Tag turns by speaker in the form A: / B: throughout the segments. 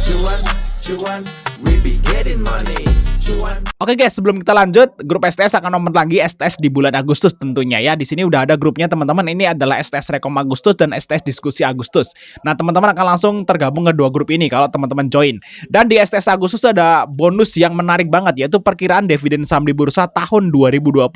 A: Cuan, cuan, we be getting money. Cuan.
B: Oke guys, sebelum kita lanjut, grup STS akan nomor lagi STS di bulan Agustus tentunya ya. Di sini udah ada grupnya teman-teman. Ini adalah STS Rekom Agustus dan STS Diskusi Agustus. Nah, teman-teman akan langsung tergabung ke dua grup ini kalau teman-teman join. Dan di STS Agustus ada bonus yang menarik banget, yaitu perkiraan dividen saham di bursa tahun 2027.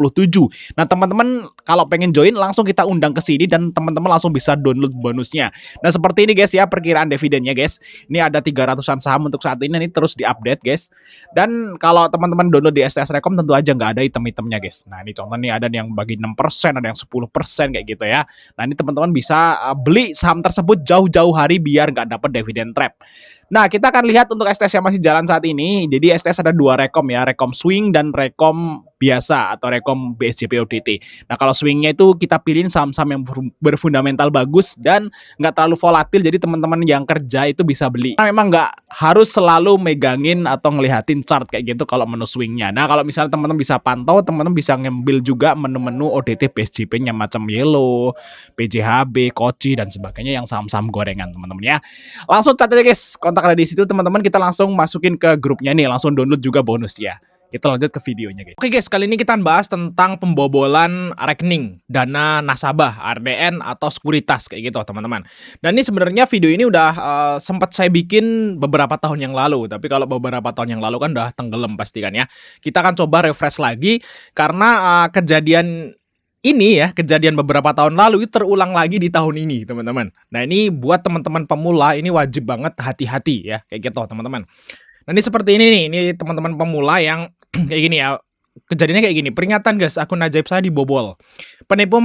B: Nah, teman-teman kalau pengen join langsung kita undang ke sini dan teman-teman langsung bisa download bonusnya. Nah, seperti ini guys ya perkiraan dividennya guys. Ini ada 300-an saham untuk saat ini terus diupdate guys. Dan kalau teman-teman download di STS Rekom tentu aja nggak ada item-itemnya guys. Nah, ini contoh nih ada yang bagi 6%, ada yang 10% kayak gitu ya. Nah, ini teman-teman bisa beli saham tersebut jauh-jauh hari biar nggak dapat dividen trap. Nah, kita akan lihat untuk STS yang masih jalan saat ini. Jadi STS ada dua rekom ya, rekom swing dan rekom biasa atau rekom BSJP ODT. Nah, kalau swingnya itu kita pilihin saham-saham yang berfundamental bagus dan nggak terlalu volatil. Jadi teman-teman yang kerja itu bisa beli. Nah, memang nggak harus selalu megangin atau ngelihatin chart kayak gitu kalau menu swingnya. Nah, kalau misalnya teman-teman bisa pantau, teman-teman bisa ngambil juga menu-menu ODT BSJP-nya macam Yellow, PJHB, Koci dan sebagainya yang saham-saham gorengan teman-teman ya. Langsung catat aja guys, kontak ada di situ teman-teman, kita langsung masukin ke grupnya nih, langsung download juga bonus ya. Kita lanjut ke videonya guys. Oke guys, kali ini kita bahas tentang pembobolan rekening dana nasabah, RDN atau sekuritas kayak gitu teman-teman. Dan ini sebenarnya video ini udah sempat saya bikin beberapa tahun yang lalu, tapi kalau beberapa tahun yang lalu kan udah tenggelam pasti kan ya. Kita akan coba refresh lagi karena kejadian ini ya, kejadian beberapa tahun lalu itu terulang lagi di tahun ini teman-teman. Nah, ini buat teman-teman pemula ini wajib banget hati-hati ya kayak gitu teman-teman. Nah, ini seperti ini nih, ini teman-teman pemula yang kayak gini ya. Kejadiannya kayak gini. Peringatan guys, akun ajaib saya dibobol. Penipu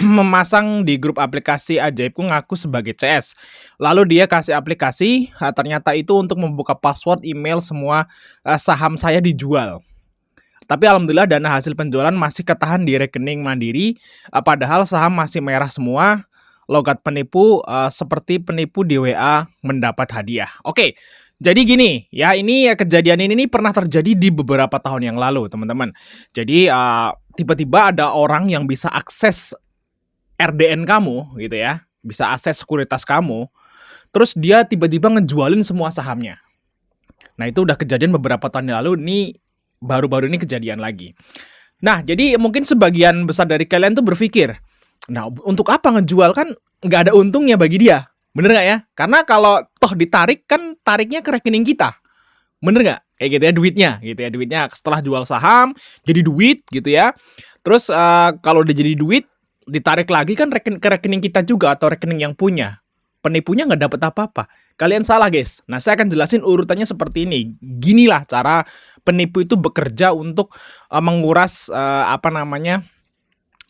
B: memasang di grup aplikasi ajaibku ngaku sebagai CS. Lalu dia kasih aplikasi, ternyata itu untuk membuka password email semua saham saya dijual. Tapi alhamdulillah dana hasil penjualan masih ketahan di rekening Mandiri, padahal saham masih merah semua. Logat penipu seperti penipu di WA mendapat hadiah. Oke. Jadi gini, ya ini kejadian ini pernah terjadi di beberapa tahun yang lalu, teman-teman. Jadi tiba-tiba ada orang yang bisa akses RDN kamu, gitu ya, bisa akses sekuritas kamu, terus dia tiba-tiba ngejualin semua sahamnya. Nah, itu udah kejadian beberapa tahun yang lalu, ini baru-baru ini kejadian lagi. Nah, jadi mungkin sebagian besar dari kalian tuh berpikir, nah untuk apa ngejual, kan nggak ada untungnya bagi dia. Bener nggak ya? Karena kalau toh ditarik kan tariknya ke rekening kita. Bener nggak? Kayak gitu ya duitnya. Duitnya setelah jual saham jadi duit gitu ya. Terus kalau udah jadi duit ditarik lagi kan ke rekening kita juga atau rekening yang punya. Penipunya nggak dapat apa-apa. Kalian salah guys. Nah, saya akan jelasin urutannya seperti ini. Ginilah cara penipu itu bekerja untuk menguras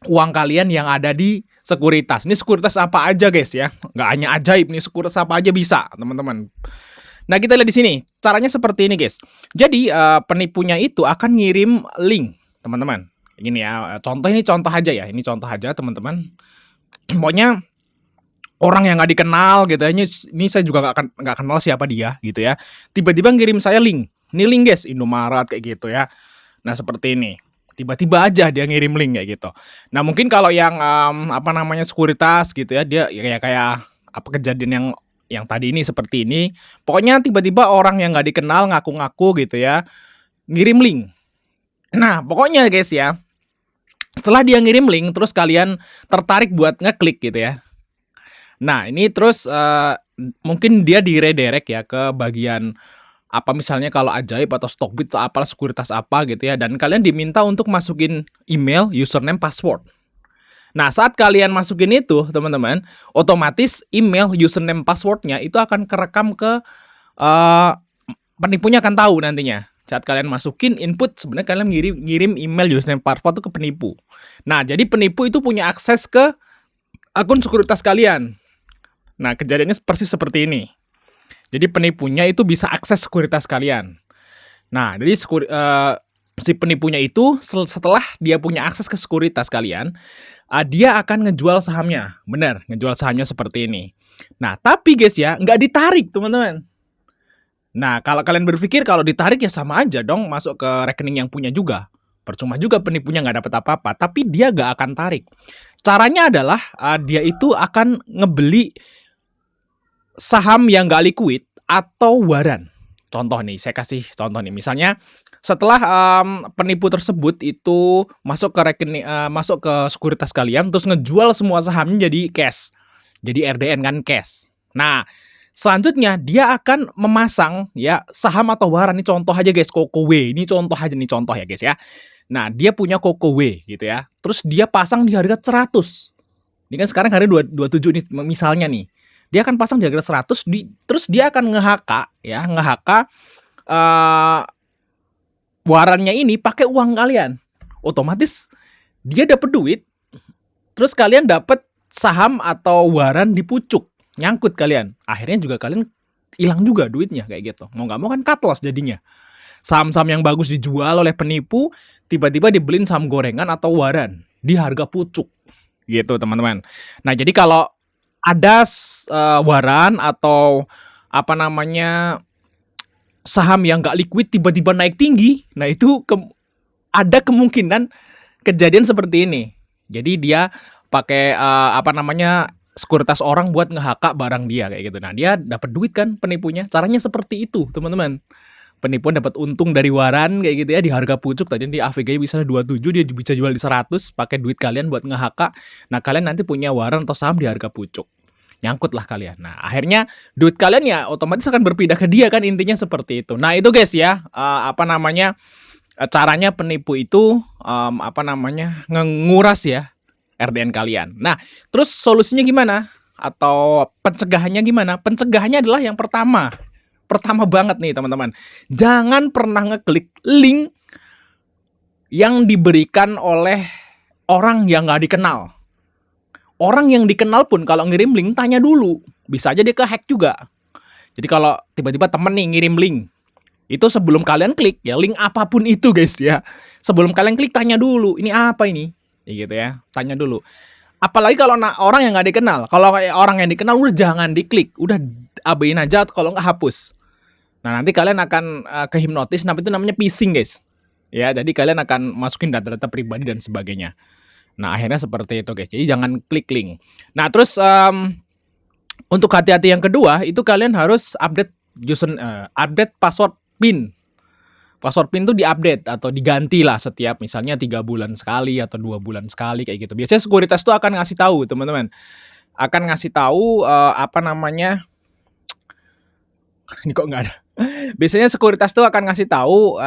B: uang kalian yang ada di sekuritas. Ini sekuritas apa aja guys ya. Nggak hanya ajaib nih, sekuritas apa aja bisa teman-teman. Nah, kita lihat di sini. Caranya seperti ini guys. Jadi penipunya itu akan ngirim link teman-teman. Ini ya, contoh aja ya. Ini contoh aja teman-teman. Pokoknya orang yang nggak dikenal gitu ya. Ini saya juga nggak kenal siapa dia gitu ya. Tiba-tiba ngirim saya link. Ini link guys, Indomaret kayak gitu ya. Nah, seperti ini. Tiba-tiba aja dia ngirim link kayak gitu. Nah, mungkin kalau yang sekuritas gitu ya, dia kayak apa kejadian yang tadi ini seperti ini. Pokoknya tiba-tiba orang yang nggak dikenal ngaku-ngaku gitu ya, ngirim link. Nah, pokoknya guys ya, setelah dia ngirim link terus kalian tertarik buat ngeklik gitu ya. Nah, ini terus mungkin dia di-redirect ya ke bagian apa misalnya kalau ajaib atau Stockbit atau apalah sekuritas apa gitu ya, dan kalian diminta untuk masukin email, username, password. Nah, saat kalian masukin itu teman-teman, otomatis email, username, passwordnya itu akan kerekam ke penipunya akan tahu nantinya. Saat kalian masukin input, sebenarnya kalian ngirim email, username, password itu ke penipu. Nah, jadi penipu itu punya akses ke akun sekuritas kalian. Nah, kejadiannya persis seperti ini. Jadi penipunya itu bisa akses sekuritas kalian. Nah, jadi si penipunya itu setelah dia punya akses ke sekuritas kalian, dia akan ngejual sahamnya. Benar, ngejual sahamnya seperti ini. Nah, tapi guys ya, nggak ditarik teman-teman. Nah, kalau kalian berpikir kalau ditarik ya sama aja dong masuk ke rekening yang punya juga. Percuma juga penipunya nggak dapat apa-apa, tapi dia nggak akan tarik. Caranya adalah dia itu akan ngebeli saham yang nggak liquid atau waran. Contoh nih, saya kasih contoh nih. Misalnya setelah, penipu tersebut itu masuk ke masuk ke sekuritas kalian, terus ngejual semua sahamnya jadi cash, jadi RDN kan cash. Nah, selanjutnya dia akan memasang ya saham atau waran, ini contoh aja guys, CocoWay, ini contoh aja nih, contoh ya guys ya. Nah, dia punya CocoWay gitu ya, terus dia pasang di harga 100. Ini kan sekarang harga 27 nih misalnya nih. Dia akan pasang di harga 100 terus dia akan nge-HK ya, nge-HK warannya ini pakai uang kalian. Otomatis dia dapat duit, terus kalian dapat saham atau waran di pucuk, nyangkut kalian. Akhirnya juga kalian hilang juga duitnya kayak gitu. Mau nggak mau kan cut loss jadinya. Saham-saham yang bagus dijual oleh penipu, tiba-tiba dibeliin saham gorengan atau waran di harga pucuk. Gitu, teman-teman. Nah, jadi kalau ada waran atau apa namanya saham yang nggak liquid tiba-tiba naik tinggi, nah itu ada kemungkinan kejadian seperti ini. Jadi dia pakai apa namanya sekuritas orang buat nge-HK barang dia kayak gitu. Nah, dia dapat duit kan penipunya. Caranya seperti itu, teman-teman. Penipuan dapat untung dari waran kayak gitu ya di harga pucuk, tadi di AVG bisa 27, dia bisa jual di 100 pakai duit kalian buat nge-HK. Nah, kalian nanti punya waran atau saham di harga pucuk. Nyangkut lah kalian. Nah, akhirnya duit kalian ya otomatis akan berpindah ke dia kan, intinya seperti itu. Nah, itu guys ya, apa namanya caranya penipu itu apa namanya nguras ya RDN kalian. Nah, terus solusinya gimana? Atau pencegahannya gimana? Pencegahannya adalah yang pertama banget nih teman-teman, jangan pernah ngeklik link yang diberikan oleh orang yang nggak dikenal. Orang yang dikenal pun kalau ngirim link tanya dulu, bisa aja dia ke-hack juga. Jadi kalau tiba-tiba temen nih ngirim link, itu sebelum kalian klik ya, link apapun itu guys ya, sebelum kalian klik tanya dulu, ini apa ini? Ya gitu ya, tanya dulu. Apalagi kalau orang yang nggak dikenal, kalau orang yang dikenal udah jangan diklik, udah abain aja, kalau nggak hapus. Nah, nanti kalian akan kehipnotis, itu namanya phishing guys. Ya, jadi kalian akan masukin data-data pribadi dan sebagainya. Nah, akhirnya seperti itu guys. Jadi jangan klik link. Nah, terus untuk hati-hati yang kedua, itu kalian harus update update password PIN. Password PIN itu diupdate atau diganti lah setiap misalnya 3 bulan sekali atau 2 bulan sekali kayak gitu. Biasanya sekuritas itu akan ngasih tahu, teman-teman. Akan ngasih tahu apa namanya? Ini kok nggak ada. Biasanya sekuritas tuh akan ngasih tahu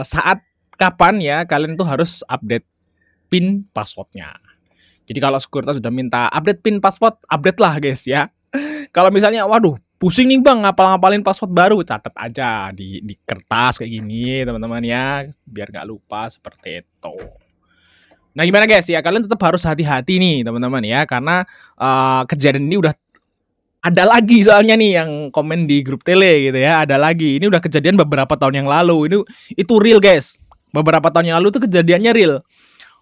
B: saat kapan ya kalian tuh harus update PIN passwordnya. Jadi kalau sekuritas sudah minta update PIN password, update lah guys ya. Kalau misalnya, waduh, pusing nih bang ngapalin password baru, catat aja di kertas kayak gini teman-teman ya, biar nggak lupa seperti itu. Nah gimana guys ya, kalian tetap harus hati-hati nih teman-teman ya, karena kejadian ini udah ada lagi soalnya nih yang komen di grup tele gitu ya, ada lagi. Ini udah kejadian beberapa tahun yang lalu. Itu real guys. Beberapa tahun yang lalu tuh kejadiannya real.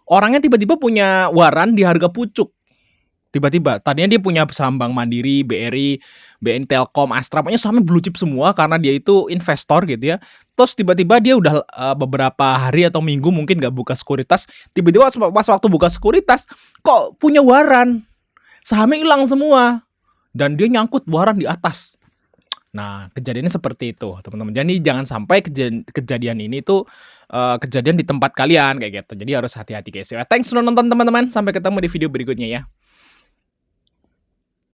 B: Orangnya tiba-tiba punya waran di harga pucuk. Tiba-tiba. Tadinya dia punya saham Bank Mandiri, BRI, BNI Telkom, Astra, pokoknya sahamnya blue chip semua karena dia itu investor gitu ya. Terus tiba-tiba dia udah beberapa hari atau minggu mungkin nggak buka sekuritas. Tiba-tiba pas waktu buka sekuritas, kok punya waran. Sahamnya hilang semua. Dan dia nyangkut waran di atas. Nah, kejadiannya seperti itu, teman-teman. Jadi jangan sampai kejadian ini tuh kejadian di tempat kalian kayak gitu. Jadi harus hati-hati guys ya. Thanks sudah nonton teman-teman. Sampai ketemu di video berikutnya ya.